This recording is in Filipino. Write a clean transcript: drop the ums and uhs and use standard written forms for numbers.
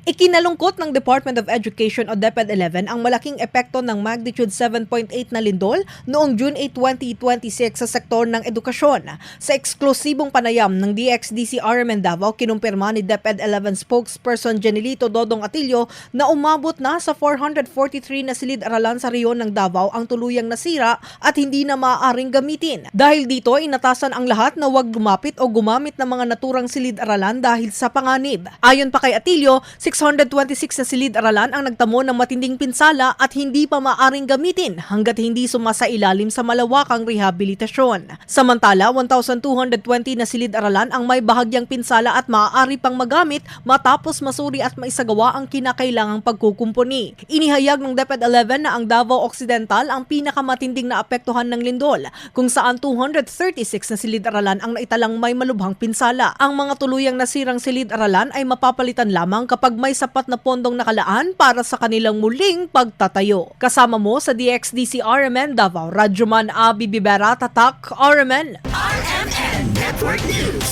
Ikinalungkot ng Department of Education o DepEd 11 ang malaking epekto ng magnitude 7.8 na lindol noong June 8, 2026 sa sektor ng edukasyon. Sa eksklusibong panayam ng DXDC-RMN Davao, kinumpirma ni DepEd 11 spokesperson Jenilito Dodong Atilio na umabot na sa 443 na silid-aralan sa rehiyon ng Davao ang tuluyang nasira at hindi na maaaring gamitin. Dahil dito, inatasan ang lahat na huwag lumapit o gumamit ng mga naturang silid-aralan dahil sa panganib. Ayon pa kay Atilio, 626 na silid-aralan ang nagtamo ng matinding pinsala at hindi pa maaring gamitin hanggat hindi sumasailalim sa malawakang rehabilitasyon. Samantala, 1,220 na silid-aralan ang may bahagyang pinsala at maaari pang magamit matapos masuri at maisagawa ang kinakailangang pagkukumpuni. Inihayag ng DepEd 11 na ang Davao Occidental ang pinakamatinding naapektuhan ng lindol, kung saan 236 na silid-aralan ang naitalang may malubhang pinsala. Ang mga tuluyang nasirang silid-aralan ay mapapalitan lamang kapag may sapat na pondong nakalaan para sa kanilang muling pagtatayo. Kasama mo sa DXDC-RMN Davao, Radyoman Abi Bibera, Tatak, RMN. RMN Network News.